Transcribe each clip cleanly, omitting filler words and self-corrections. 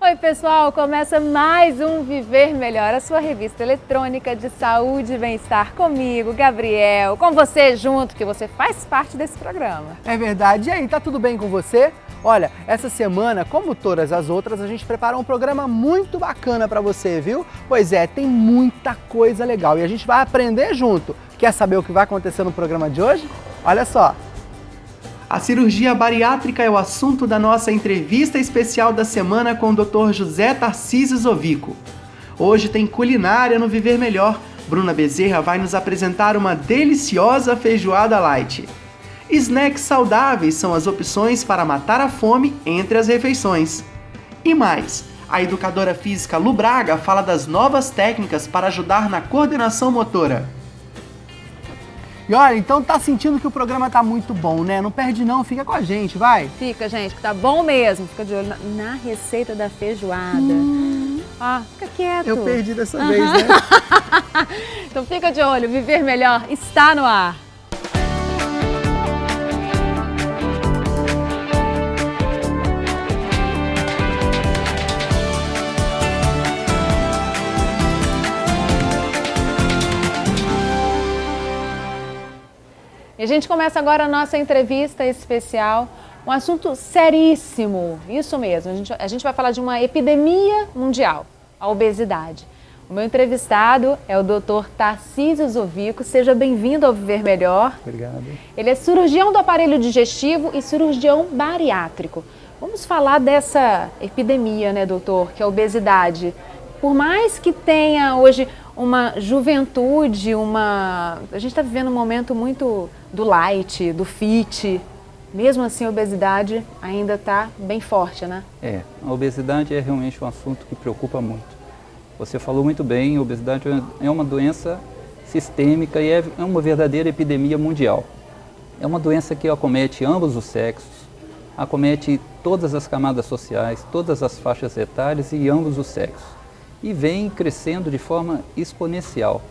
Oi pessoal, começa mais um Viver Melhor, a sua revista eletrônica de saúde e bem-estar comigo, Gabriel, com você junto, que você faz parte desse programa. É verdade, e aí, tá tudo bem com você? Olha, essa semana, como todas as outras, a gente preparou um programa muito bacana para você, viu? Pois é, tem muita coisa legal e a gente vai aprender junto. Quer saber o que vai acontecer no programa de hoje? Olha só! A cirurgia bariátrica é o assunto da nossa entrevista especial da semana com o Dr. José Tarcísio Zovico. Hoje tem culinária no Viver Melhor. Bruna Bezerra vai nos apresentar uma deliciosa feijoada light. Snacks saudáveis são as opções para matar a fome entre as refeições. E mais, a educadora física Lu Braga fala das novas técnicas para ajudar na coordenação motora. E olha, então tá sentindo que o programa tá muito bom, né? Não perde não, fica com a gente, vai! Fica, gente, que tá bom mesmo. Fica de olho na receita da feijoada. Fica quieto. Eu perdi dessa vez, né? Então fica de olho, Viver Melhor está no ar. E a gente começa agora a nossa entrevista especial, um assunto seríssimo, isso mesmo, a gente vai falar de uma epidemia mundial, a obesidade. O meu entrevistado é o Dr. Tarcísio Zovico, seja bem-vindo ao Viver Melhor. Obrigado. Ele é cirurgião do aparelho digestivo e cirurgião bariátrico. Vamos falar dessa epidemia, né, doutor, que é a obesidade. Por mais que tenha hoje uma juventude, a gente está vivendo um momento muito do light, do fit, mesmo assim a obesidade ainda está bem forte, né? A obesidade é realmente um assunto que preocupa muito. Você falou muito bem, a obesidade é uma doença sistêmica e é uma verdadeira epidemia mundial. É uma doença que acomete ambos os sexos, acomete todas as camadas sociais, todas as faixas etárias e ambos os sexos. E vem crescendo de forma exponencial.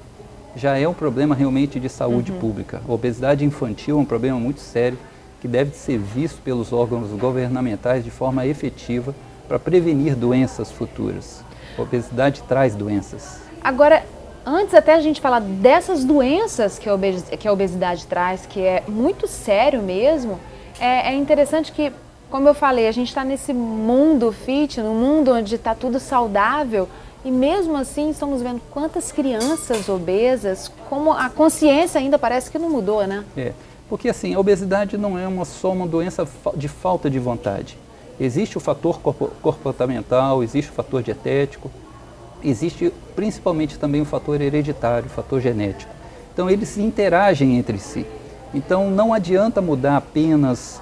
Já é um problema realmente de saúde pública. A obesidade infantil é um problema muito sério que deve ser visto pelos órgãos governamentais de forma efetiva para prevenir doenças futuras. A obesidade traz doenças. Agora, antes até a gente falar dessas doenças que a obesidade traz, que é muito sério mesmo, é interessante que, como eu falei, a gente está nesse mundo fit, num mundo onde está tudo saudável, e mesmo assim estamos vendo quantas crianças obesas, como a consciência ainda parece que não mudou, né? Porque assim, a obesidade não é só uma doença de falta de vontade. Existe o fator comportamental, existe o fator dietético, existe principalmente também o fator hereditário, o fator genético. Então eles interagem entre si. Então não adianta mudar apenas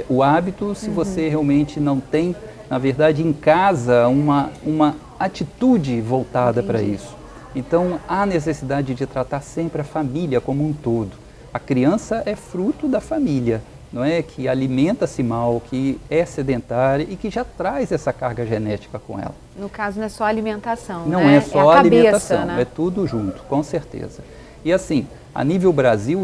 o hábito se você realmente não tem, na verdade, em casa uma atitude voltada para isso. Então há necessidade de tratar sempre a família como um todo. A criança é fruto da família, não é? Que alimenta-se mal, que é sedentária e que já traz essa carga genética com ela. No caso não é só alimentação, não né? É só a alimentação, cabeça, né? É tudo junto, com certeza. E assim, a nível Brasil,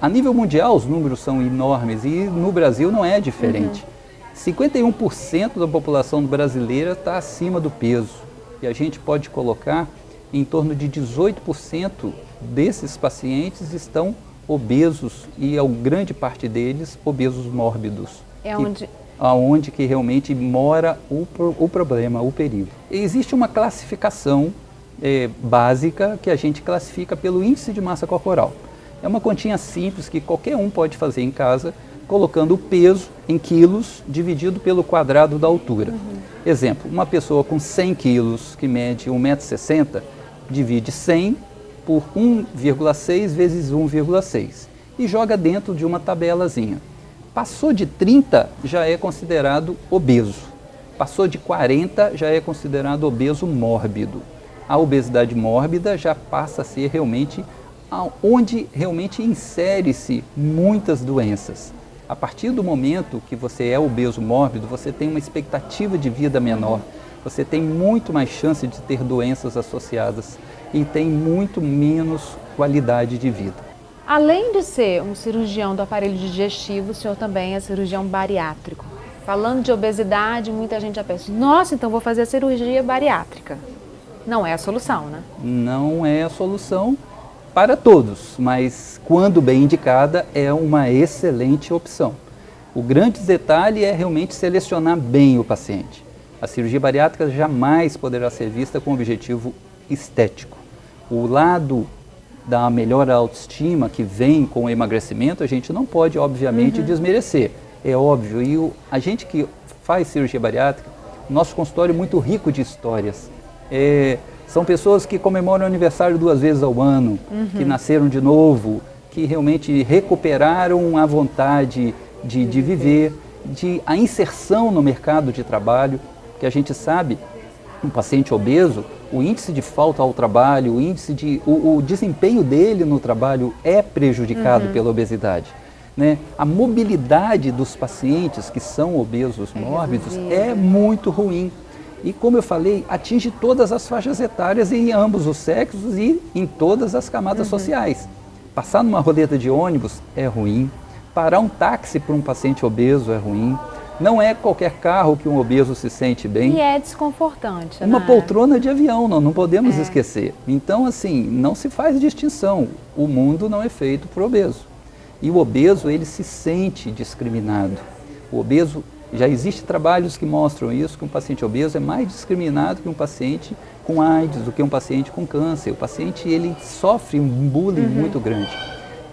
a nível mundial os números são enormes e no Brasil não é diferente. 51% da população brasileira está acima do peso e a gente pode colocar em torno de 18% desses pacientes estão obesos e a grande parte deles obesos mórbidos. Aonde que realmente mora o problema, o perigo. Existe uma classificação básica que a gente classifica pelo índice de massa corporal. É uma continha simples que qualquer um pode fazer em casa, colocando o peso em quilos dividido pelo quadrado da altura. Exemplo, uma pessoa com 100 quilos que mede 1,60 m, divide 100 por 1,6 vezes 1,6 e joga dentro de uma tabelazinha. Passou de 30 já é considerado obeso. Passou de 40 já é considerado obeso mórbido. A obesidade mórbida já passa a ser realmente onde realmente insere-se muitas doenças. A partir do momento que você é obeso mórbido, você tem uma expectativa de vida menor, você tem muito mais chance de ter doenças associadas e tem muito menos qualidade de vida. Além de ser um cirurgião do aparelho digestivo, o senhor também é cirurgião bariátrico. Falando de obesidade, muita gente já pensa, nossa, então vou fazer a cirurgia bariátrica. Não é a solução, né? Não é a solução para todos, mas quando bem indicada é uma excelente opção. O grande detalhe é realmente selecionar bem o paciente. A cirurgia bariátrica jamais poderá ser vista com objetivo estético. O lado da melhor autoestima que vem com o emagrecimento, a gente não pode, obviamente, desmerecer. É óbvio, e a gente que faz cirurgia bariátrica, nosso consultório é muito rico de histórias. São pessoas que comemoram o aniversário 2 vezes ao ano, que nasceram de novo, que realmente recuperaram a vontade de viver, a inserção no mercado de trabalho, que a gente sabe, um paciente obeso, o índice de falta ao trabalho, o desempenho dele no trabalho é prejudicado pela obesidade. Né? A mobilidade dos pacientes que são obesos mórbidos é muito ruim. E como eu falei, atinge todas as faixas etárias em ambos os sexos e em todas as camadas sociais. Passar numa roleta de ônibus é ruim, parar um táxi para um paciente obeso é ruim, não é qualquer carro que um obeso se sente bem. E é desconfortante, Uma né? poltrona de avião, não podemos esquecer. Então, assim, não se faz distinção. O mundo não é feito por obeso. E o obeso, ele se sente discriminado. O obeso, já existem trabalhos que mostram isso, que um paciente obeso é mais discriminado que um paciente com AIDS, do que um paciente com câncer. O paciente, ele sofre um bullying muito grande.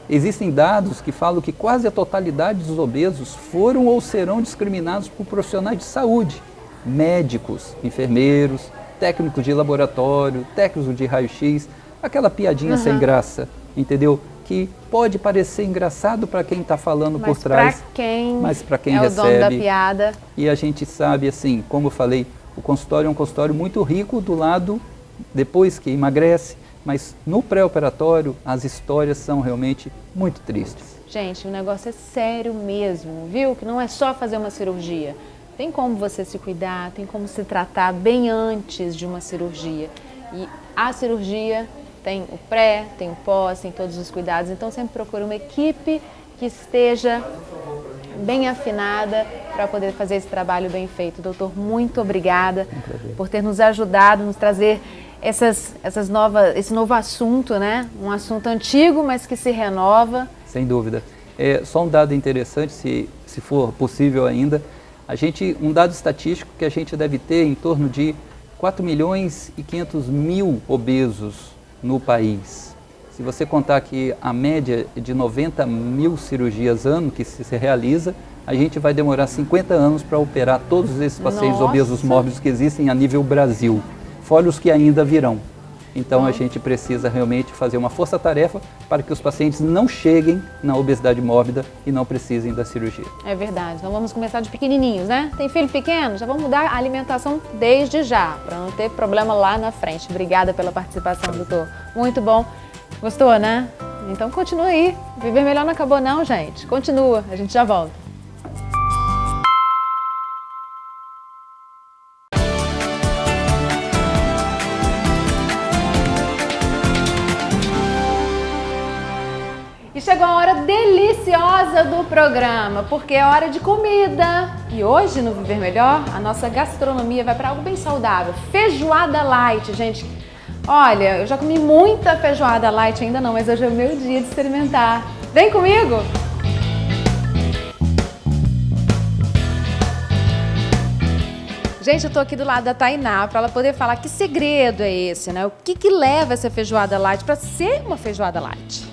Existem dados que falam que quase a totalidade dos obesos foram ou serão discriminados por profissionais de saúde, médicos, enfermeiros, técnicos de laboratório, técnicos de raio-x, aquela piadinha sem graça, entendeu? Que pode parecer engraçado para quem está falando por trás, mas para quem recebe, o dono da piada. E a gente sabe, assim, como eu falei, o consultório é um consultório muito rico do lado, depois que emagrece, mas no pré-operatório as histórias são realmente muito tristes. Gente, o negócio é sério mesmo, viu? Que não é só fazer uma cirurgia. Tem como você se cuidar, tem como se tratar bem antes de uma cirurgia. E a cirurgia tem o pré, tem o pós, tem todos os cuidados. Então sempre procure uma equipe que esteja bem afinada para poder fazer esse trabalho bem feito. Doutor, muito obrigada por ter nos ajudado, nos trazer esse novo assunto, né? Um assunto antigo, mas que se renova. Sem dúvida. Só um dado interessante, se for possível ainda, um dado estatístico que a gente deve ter em torno de 4.500.000 obesos no país. Se você contar que a média é de 90.000 cirurgias ano que se realiza, a gente vai demorar 50 anos para operar todos esses pacientes obesos mórbidos que existem a nível Brasil, fora os que ainda virão. Então a gente precisa realmente fazer uma força-tarefa para que os pacientes não cheguem na obesidade mórbida e não precisem da cirurgia. É verdade, então vamos começar de pequenininhos, né? Tem filho pequeno? Já vamos mudar a alimentação desde já, para não ter problema lá na frente. Obrigada pela participação, doutor. Muito bom. Gostou, né? Então continua aí. Viver melhor não acabou não, gente. Continua, a gente já volta. E chegou a hora deliciosa do programa, porque é hora de comida. E hoje, no Viver Melhor, a nossa gastronomia vai para algo bem saudável. Feijoada light, gente. Olha, eu já comi muita feijoada light, ainda não, mas hoje é o meu dia de experimentar. Vem comigo! Gente, eu tô aqui do lado da Tainá para ela poder falar que segredo é esse, né? O que leva essa feijoada light para ser uma feijoada light?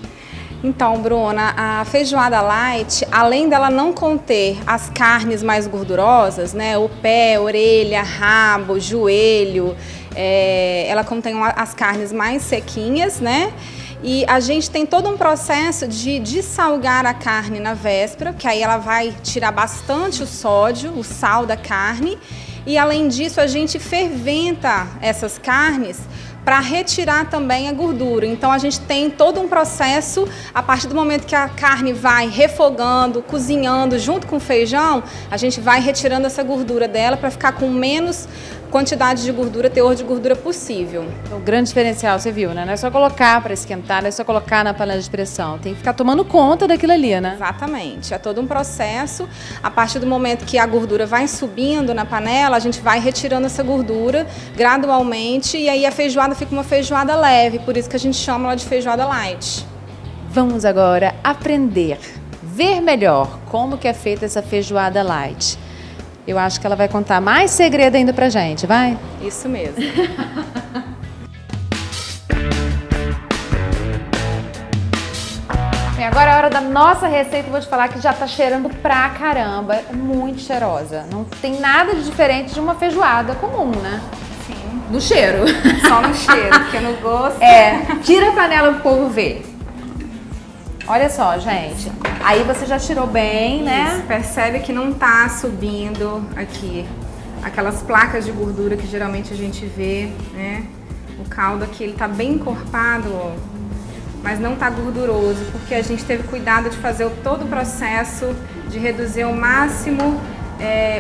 Então, Bruna, a feijoada light, além dela não conter as carnes mais gordurosas, né, o pé, orelha, rabo, joelho, ela contém as carnes mais sequinhas, né? E a gente tem todo um processo de dessalgar a carne na véspera, que aí ela vai tirar bastante o sódio, o sal da carne. E além disso, a gente ferventa essas carnes para retirar também a gordura. Então a gente tem todo um processo, a partir do momento que a carne vai refogando, cozinhando junto com o feijão, a gente vai retirando essa gordura dela para ficar com menos quantidade de gordura, teor de gordura possível. O grande diferencial, você viu, né? Não é só colocar para esquentar, não é só colocar na panela de pressão. Tem que ficar tomando conta daquilo ali, né? Exatamente. É todo um processo. A partir do momento que a gordura vai subindo na panela, a gente vai retirando essa gordura gradualmente e aí a feijoada fica uma feijoada leve, por isso que a gente chama ela de feijoada light. Vamos agora aprender, ver melhor como que é feita essa feijoada light. Eu acho que ela vai contar mais segredo ainda pra gente, vai? Isso mesmo. Bem, agora é a hora da nossa receita. Eu vou te falar que já tá cheirando pra caramba. É muito cheirosa. Não tem nada de diferente de uma feijoada comum, né? Sim. No cheiro. Só no cheiro, porque no gosto... Tira a panela pro povo ver. Olha só, gente. Aí você já tirou bem, né? Isso, percebe que não tá subindo aqui aquelas placas de gordura que geralmente a gente vê, né? O caldo aqui, ele tá bem encorpado, ó, mas não tá gorduroso, porque a gente teve cuidado de fazer todo o processo de reduzir ao máximo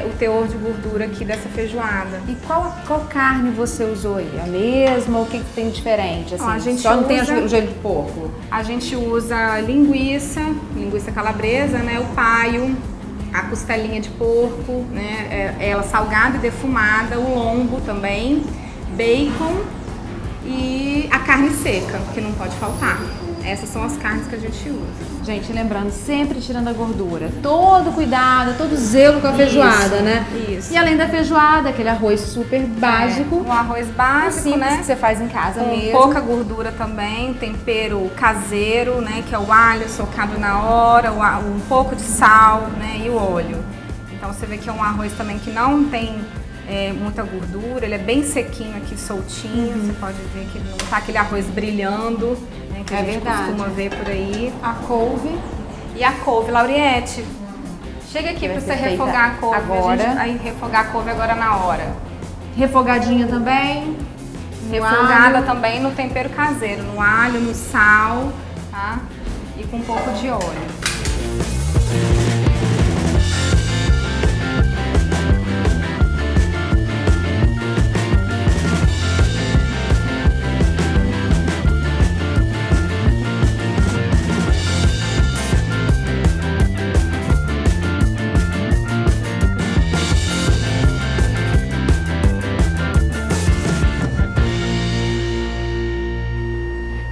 o teor de gordura aqui dessa feijoada. E qual carne você usou aí? A mesma ou o que tem diferente? Assim, Ó, a gente só não tem usa- o joelho de porco? A gente usa linguiça calabresa, né? O paio, a costelinha de porco, né? Ela salgada e defumada, o lombo também, bacon e a carne seca, que não pode faltar. Essas são as carnes que a gente usa. Gente, lembrando, sempre tirando a gordura. Todo cuidado, todo zelo com a feijoada, Isso, né? isso. E além da feijoada, aquele arroz super básico. Um arroz básico, simples, né? que você faz em casa Com mesmo. pouca gordura também, tempero caseiro, né? Que é o alho socado na hora, um pouco de sal, né? E o óleo. Então você vê que é um arroz também que não tem muita gordura, ele é bem sequinho aqui, soltinho. Você pode ver que ele não tá aquele arroz brilhando, né? Que a gente costuma ver por aí. A couve. E a couve, Lauriette. Chega aqui Vai pra ser você feita refogar a couve. agora. A gente vai refogar a couve agora na hora. Refogadinha também. No Refogada alho. também no tempero caseiro, no alho, no sal, tá? E com um pouco de óleo.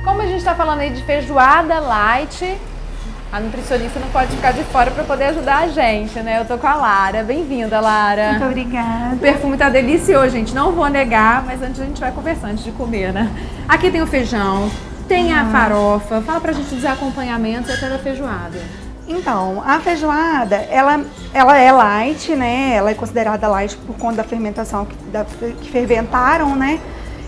Como a gente tá falando aí de feijoada light, a nutricionista não pode ficar de fora para poder ajudar a gente, né? Eu tô com a Lara. Bem-vinda, Lara. Muito obrigada. O perfume tá delicioso, gente. Não vou negar, mas antes a gente vai conversar antes de comer, né? Aqui tem o feijão, tem a farofa. Fala pra gente dos acompanhamentos e até da feijoada. Então, a feijoada, ela é light, né? Ela é considerada light por conta da fermentação que ferventaram, né?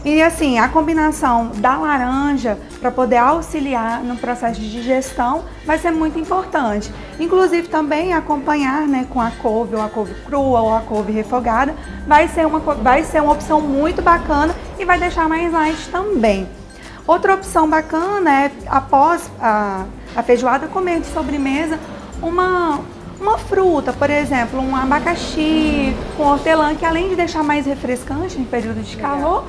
E assim, a combinação da laranja para poder auxiliar no processo de digestão vai ser muito importante. Inclusive também acompanhar, né, com a couve, ou a couve crua, ou a couve refogada, vai ser uma opção muito bacana e vai deixar mais light também. Outra opção bacana é, após a feijoada, comer de sobremesa uma fruta, por exemplo, um abacaxi com hortelã, que além de deixar mais refrescante em período de calor,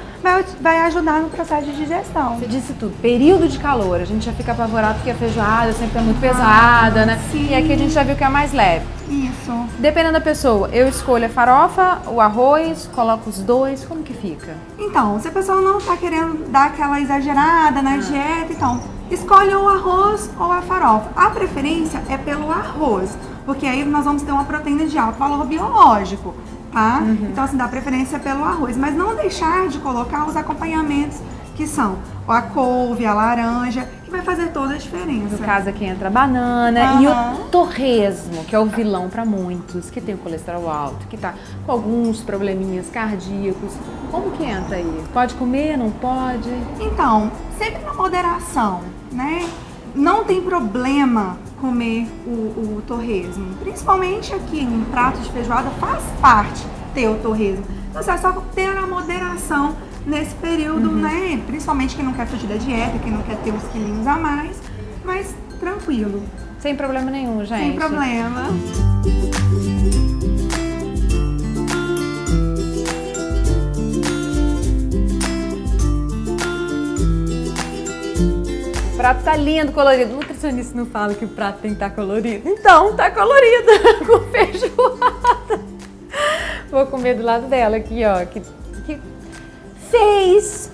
vai ajudar no processo de digestão. Você disse tudo, período de calor, a gente já fica apavorado porque a feijoada sempre é muito pesada, né? sim. E aqui a gente já viu que é mais leve. Isso. Dependendo da pessoa, eu escolho a farofa, o arroz, coloco os dois, como que fica? Então, se a pessoa não está querendo dar aquela exagerada na dieta, então, escolhe o arroz ou a farofa. A preferência é pelo arroz, porque aí nós vamos ter uma proteína de alto valor biológico, tá? Então, assim, dá preferência pelo arroz, mas não deixar de colocar os acompanhamentos que são a couve, a laranja, que vai fazer toda a diferença. No caso aqui entra a banana e Aham. o torresmo, que é o vilão para muitos, que tem o colesterol alto, que tá com alguns probleminhas cardíacos. Como que entra aí? Pode comer, não pode? Então, sempre na moderação, né? Não tem problema comer o torresmo. Principalmente aqui em prato de feijoada faz parte ter o torresmo. Então, é só ter a moderação nesse período, né? Principalmente quem não quer fugir da dieta, quem não quer ter uns quilinhos a mais, mas tranquilo, Sem problema nenhum, gente. sem problema. prato tá lindo, colorido. O nutricionista não fala que o prato tem que estar colorido. Então, tá colorido com feijoada. Vou comer do lado dela aqui, ó. Que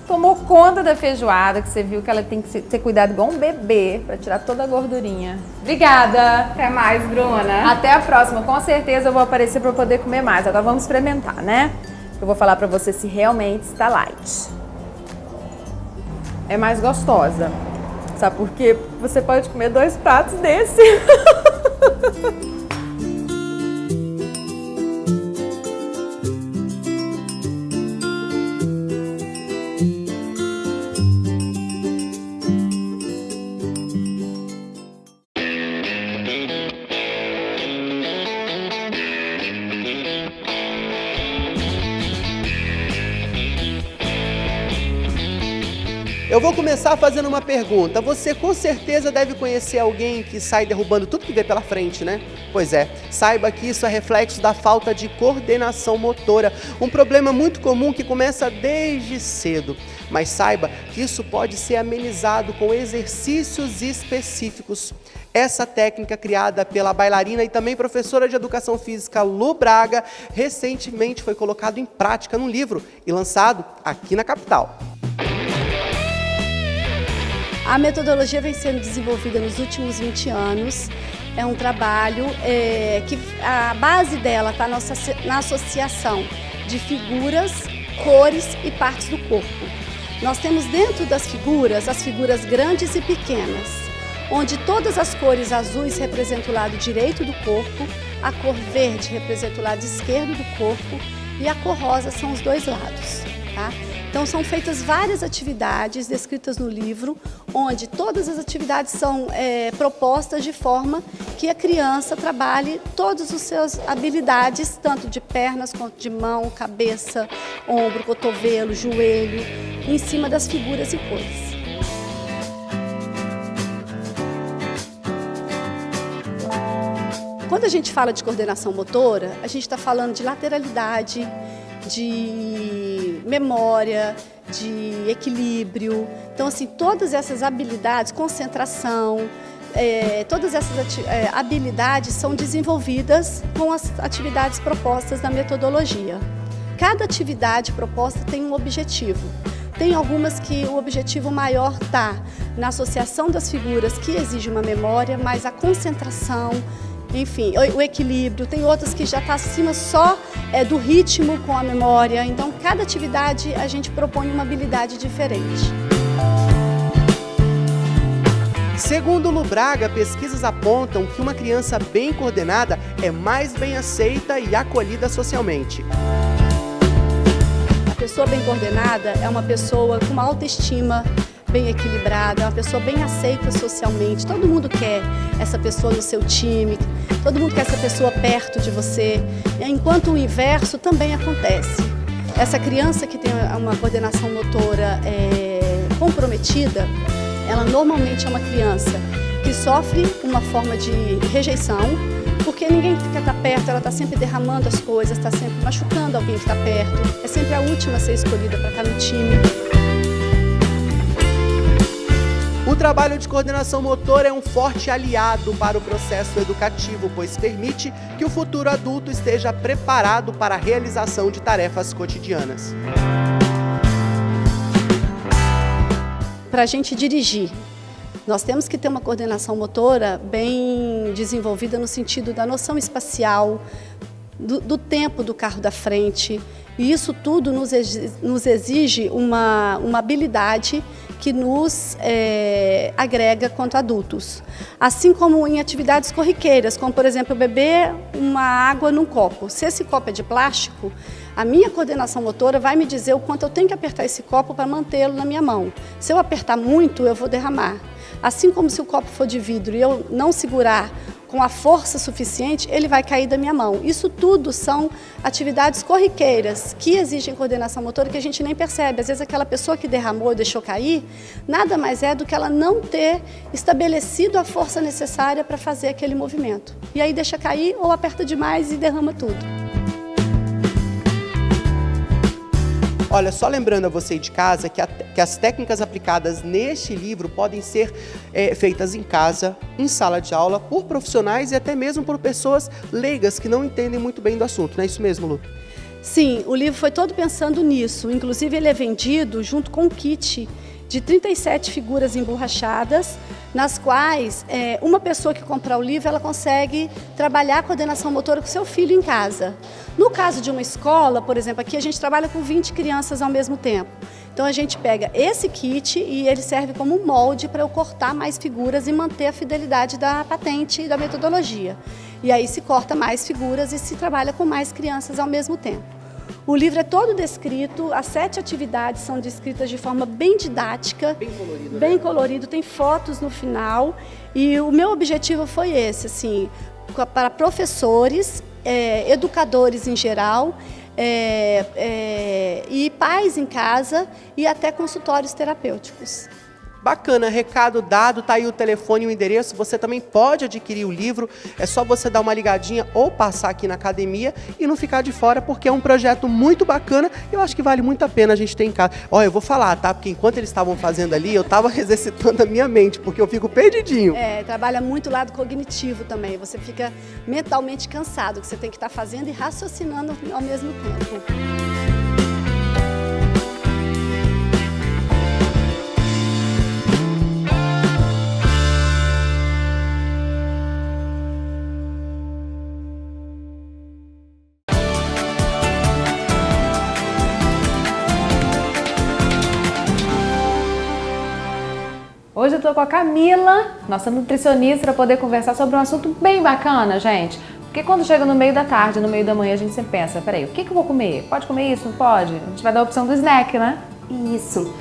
tomou conta da feijoada, que você viu que ela tem que ter cuidado igual um bebê para tirar toda a gordurinha. Obrigada! Até mais, Bruna. Até a próxima, com certeza eu vou aparecer para poder comer mais. Agora vamos experimentar, né? Eu vou falar para você se realmente está light. É mais gostosa. Sabe por quê? Você pode comer 2 pratos desse. Eu vou começar fazendo uma pergunta. Você com certeza deve conhecer alguém que sai derrubando tudo que vê pela frente, né? Pois é, saiba que isso é reflexo da falta de coordenação motora, um problema muito comum que começa desde cedo. Mas saiba que isso pode ser amenizado com exercícios específicos. Essa técnica, criada pela bailarina e também professora de educação física Lu Braga, recentemente foi colocado em prática num livro e lançado aqui na capital. A metodologia vem sendo desenvolvida nos últimos 20 anos. É um trabalho que a base dela está na associação de figuras, cores e partes do corpo. Nós temos dentro das figuras, as figuras grandes e pequenas, onde todas as cores azuis representam o lado direito do corpo, a cor verde representa o lado esquerdo do corpo e a cor rosa são os 2 lados, tá? Então são feitas várias atividades descritas no livro, onde todas as atividades são propostas de forma que a criança trabalhe todas as suas habilidades, tanto de pernas quanto de mão, cabeça, ombro, cotovelo, joelho, em cima das figuras e cores. Quando a gente fala de coordenação motora, a gente está falando de lateralidade, de memória, de equilíbrio. Então, assim, todas essas habilidades, concentração, todas essas habilidades são desenvolvidas com as atividades propostas na metodologia. Cada atividade proposta tem um objetivo. Tem algumas que o objetivo maior está na associação das figuras, que exige uma memória, mas a concentração, enfim, o equilíbrio. Tem outras que já está acima só do ritmo com a memória. Então, cada atividade a gente propõe uma habilidade diferente. Segundo Lu Braga, pesquisas apontam que uma criança bem coordenada é mais bem aceita e acolhida socialmente. A pessoa bem coordenada é uma pessoa com uma autoestima bem equilibrada, é uma pessoa bem aceita socialmente. Todo mundo quer essa pessoa no seu time, todo mundo quer essa pessoa perto de você, enquanto o inverso também acontece. Essa criança que tem uma coordenação motora comprometida, ela normalmente é uma criança que sofre uma forma de rejeição, porque ninguém quer estar perto, ela está sempre derramando as coisas, está sempre machucando alguém que está perto, é sempre a última a ser escolhida para estar no time. O trabalho de coordenação motora é um forte aliado para o processo educativo, pois permite que o futuro adulto esteja preparado para a realização de tarefas cotidianas. Para a gente dirigir, nós temos que ter uma coordenação motora bem desenvolvida no sentido da noção espacial, do tempo do carro da frente, e isso tudo nos exige uma habilidade que nos agrega quanto adultos. Assim como em atividades corriqueiras, como por exemplo beber uma água num copo. Se esse copo é de plástico, a minha coordenação motora vai me dizer o quanto eu tenho que apertar esse copo para mantê-lo na minha mão. Se eu apertar muito, eu vou derramar. Assim como se o copo for de vidro e eu não segurar com a força suficiente, ele vai cair da minha mão. Isso tudo são atividades corriqueiras que exigem coordenação motora que a gente nem percebe. Às vezes aquela pessoa que derramou e deixou cair, nada mais é do que ela não ter estabelecido a força necessária para fazer aquele movimento. E aí deixa cair ou aperta demais e derrama tudo. Olha, só lembrando a você de casa que as técnicas aplicadas neste livro podem ser feitas em casa, em sala de aula, por profissionais e até mesmo por pessoas leigas que não entendem muito bem do assunto, não é isso mesmo, Lu? Sim, o livro foi todo pensando nisso. Inclusive, ele é vendido junto com um kit de 37 figuras emborrachadas, nas quais uma pessoa que comprar o livro, ela consegue trabalhar a coordenação motora com seu filho em casa. No caso de uma escola, por exemplo, aqui a gente trabalha com 20 crianças ao mesmo tempo. Então a gente pega esse kit e ele serve como um molde para eu cortar mais figuras e manter a fidelidade da patente e da metodologia. E aí se corta mais figuras e se trabalha com mais crianças ao mesmo tempo. O livro é todo descrito, as 7 atividades são descritas de forma bem didática, bem colorido, tem fotos no final. E o meu objetivo foi esse, assim, para professores, educadores em geral, e pais em casa e até consultórios terapêuticos. Bacana, recado dado, tá aí o telefone e o endereço, você também pode adquirir o livro, é só você dar uma ligadinha ou passar aqui na academia e não ficar de fora, porque é um projeto muito bacana e eu acho que vale muito a pena a gente ter em casa. Olha, eu vou falar, tá? Porque enquanto eles estavam fazendo ali, eu estava exercitando a minha mente, porque eu fico perdidinho. Trabalha muito o lado cognitivo também, você fica mentalmente cansado, que você tem que estar fazendo e raciocinando ao mesmo tempo. Hoje eu tô com a Camila, nossa nutricionista, para poder conversar sobre um assunto bem bacana, gente. Porque quando chega no meio da tarde, no meio da manhã, a gente sempre pensa, peraí, o que eu vou comer? Pode comer isso? Não pode? A gente vai dar a opção do snack, né? Isso.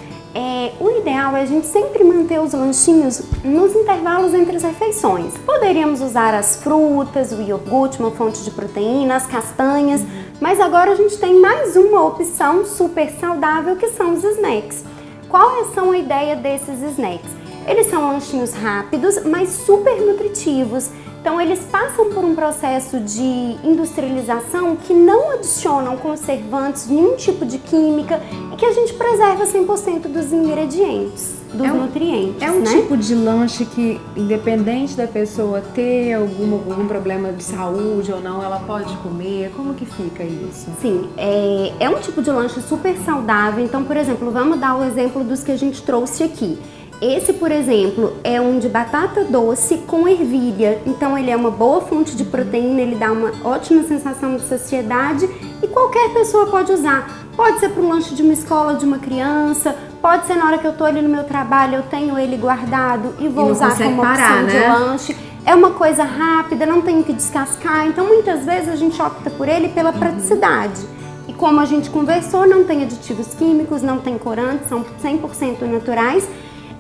O ideal é a gente sempre manter os lanchinhos nos intervalos entre as refeições. Poderíamos usar as frutas, o iogurte, uma fonte de proteína, as castanhas, mas agora a gente tem mais uma opção super saudável, que são os snacks. Qual é a ideia desses snacks? Eles são lanchinhos rápidos, mas super nutritivos. Então eles passam por um processo de industrialização que não adicionam conservantes, nenhum tipo de química e que a gente preserva 100% dos ingredientes, dos nutrientes. É um tipo de lanche que, independente da pessoa ter algum problema de saúde ou não, ela pode comer? Como que fica isso? Sim, é um tipo de lanche super saudável. Então, por exemplo, vamos dar o exemplo dos que a gente trouxe aqui. Esse, por exemplo, é um de batata doce com ervilha. Então ele é uma boa fonte de proteína, ele dá uma ótima sensação de saciedade e qualquer pessoa pode usar. Pode ser para o lanche de uma escola de uma criança, pode ser na hora que eu estou ali no meu trabalho, eu tenho ele guardado e vou usar como opção de lanche. É uma coisa rápida, não tenho que descascar, então muitas vezes a gente opta por ele pela praticidade. E como a gente conversou, não tem aditivos químicos, não tem corantes, são 100% naturais.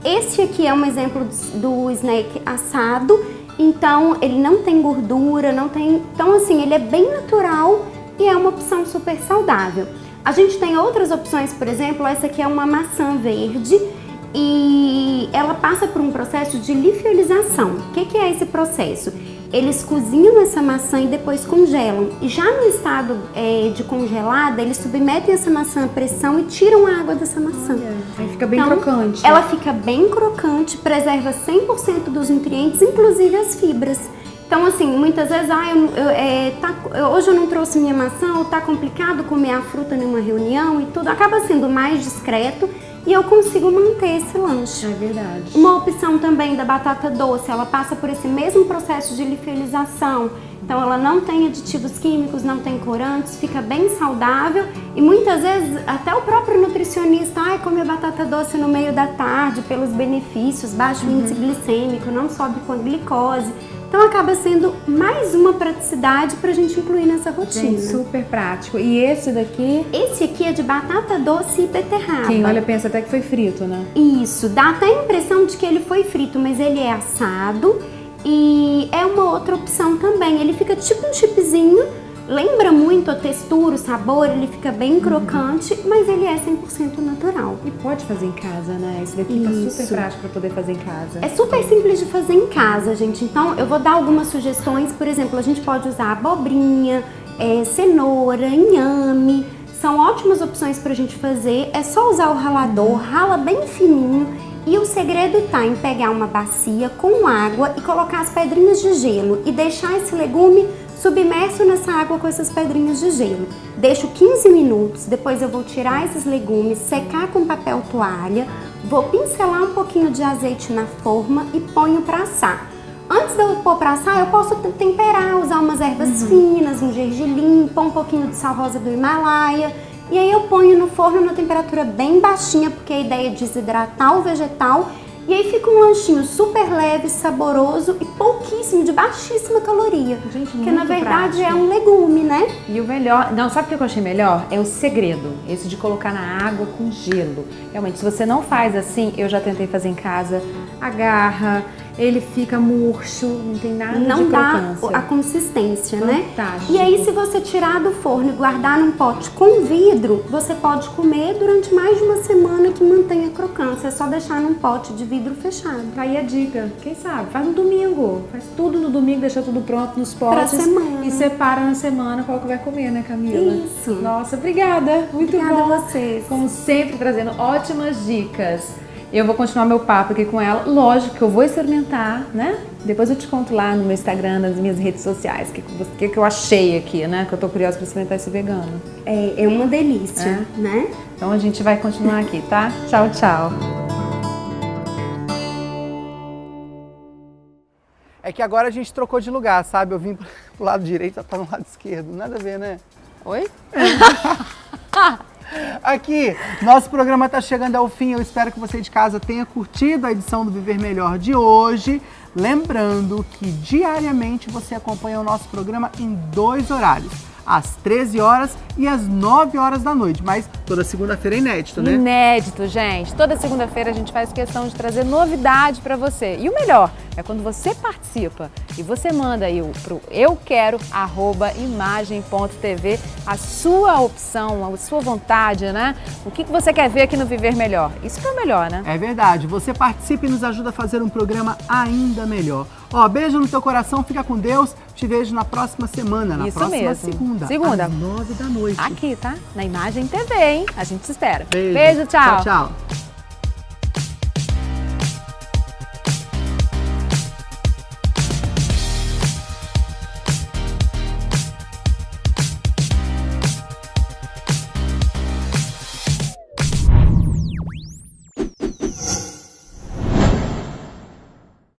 Esse aqui é um exemplo do snack assado, então ele não tem gordura, então assim, ele é bem natural e é uma opção super saudável. A gente tem outras opções, por exemplo, essa aqui é uma maçã verde e ela passa por um processo de liofilização. O que é esse processo? Eles cozinham essa maçã e depois congelam. E já no estado de congelada, eles submetem essa maçã à pressão e tiram a água dessa maçã. Aí fica bem crocante. Ela fica bem crocante, preserva 100% dos nutrientes, inclusive as fibras. Então, assim, muitas vezes, hoje eu não trouxe minha maçã, ou tá complicado comer a fruta numa reunião e tudo, acaba sendo mais discreto e eu consigo manter esse lanche. É verdade. Uma opção também da batata doce, ela passa por esse mesmo processo de liofilização. Então ela não tem aditivos químicos, não tem corantes, fica bem saudável e muitas vezes até o próprio nutricionista, come a batata doce no meio da tarde pelos benefícios, baixo índice glicêmico, não sobe com a glicose. Então acaba sendo mais uma praticidade pra gente incluir nessa rotina. Gente, super prático. E esse daqui? Esse aqui é de batata doce e beterraba. Quem olha pensa até que foi frito, né? Isso, dá até a impressão de que ele foi frito, mas ele é assado e é uma outra opção também. Ele fica tipo um chipzinho, lembra muito a textura, o sabor, ele fica bem crocante, mas ele é 100% natural. E pode fazer em casa, né? Esse daqui tá super prático para poder fazer em casa. É super simples de fazer em casa, gente. Então, eu vou dar algumas sugestões. Por exemplo, a gente pode usar abobrinha, cenoura, inhame. São ótimas opções para a gente fazer, é só usar o ralador, rala bem fininho. E o segredo está em pegar uma bacia com água e colocar as pedrinhas de gelo e deixar esse legume submerso nessa água com essas pedrinhas de gelo. Deixo 15 minutos, depois eu vou tirar esses legumes, secar com papel toalha, vou pincelar um pouquinho de azeite na forma e ponho para assar. Antes de eu pôr para assar, eu posso temperar, usar umas ervas finas, um gergelim, pôr um pouquinho de sal rosa do Himalaia. E aí eu ponho no forno na temperatura bem baixinha, porque a ideia é desidratar o vegetal. E aí fica um lanchinho super leve, saboroso e pouquíssimo, de baixíssima caloria. Gente, porque muito na verdade prático. é um legume, né? E o melhor, não, sabe o que eu achei melhor? É o segredo, esse de colocar na água com gelo. Realmente, se você não faz assim, eu já tentei fazer em casa, agarra, ele fica murcho, não tem nada de Não dá crocância. a consistência, né? Fantástico. E aí, se você tirar do forno e guardar num pote com vidro, você pode comer durante mais de uma semana que mantenha a crocância. É só deixar num pote de vidro fechado. Tá aí a dica, quem sabe? Faz no domingo, faz tudo no domingo, deixa tudo pronto nos potes. Pra semana. E separa na semana qual que vai comer, né, Camila? Isso. Nossa, obrigada, muito Obrigada bom. a vocês. Como sempre, trazendo ótimas dicas. Eu vou continuar meu papo aqui com ela. Lógico que eu vou experimentar, né? Depois eu te conto lá no meu Instagram, nas minhas redes sociais, o que eu achei aqui, né? Que eu tô curiosa para experimentar esse vegano. É uma delícia, né? Então a gente vai continuar aqui, tá? Tchau, tchau. É que agora a gente trocou de lugar, sabe? Eu vim pro lado direito, ela tá no lado esquerdo. Nada a ver, né? Oi? Aqui, nosso programa está chegando ao fim. Eu espero que você de casa tenha curtido a edição do Viver Melhor de hoje. Lembrando que diariamente você acompanha o nosso programa em 2 horários. Às 13 horas e às 9 horas da noite. Mas toda segunda-feira é inédito, né? Inédito, gente. Toda segunda-feira a gente faz questão de trazer novidade para você. E o melhor é quando você participa e você manda aí pro euquero@imagem.tv a sua opção, a sua vontade, né? O que você quer ver aqui no Viver Melhor? Isso que é o melhor, né? É verdade. Você participa e nos ajuda a fazer um programa ainda melhor. Ó, beijo no teu coração, fica com Deus. Te vejo na próxima semana, na Isso próxima mesmo. segunda. Às 9 da noite. Aqui, tá? Na Imagem TV, hein? A gente te espera. Beijo. Beijo, tchau. Tchau, tchau.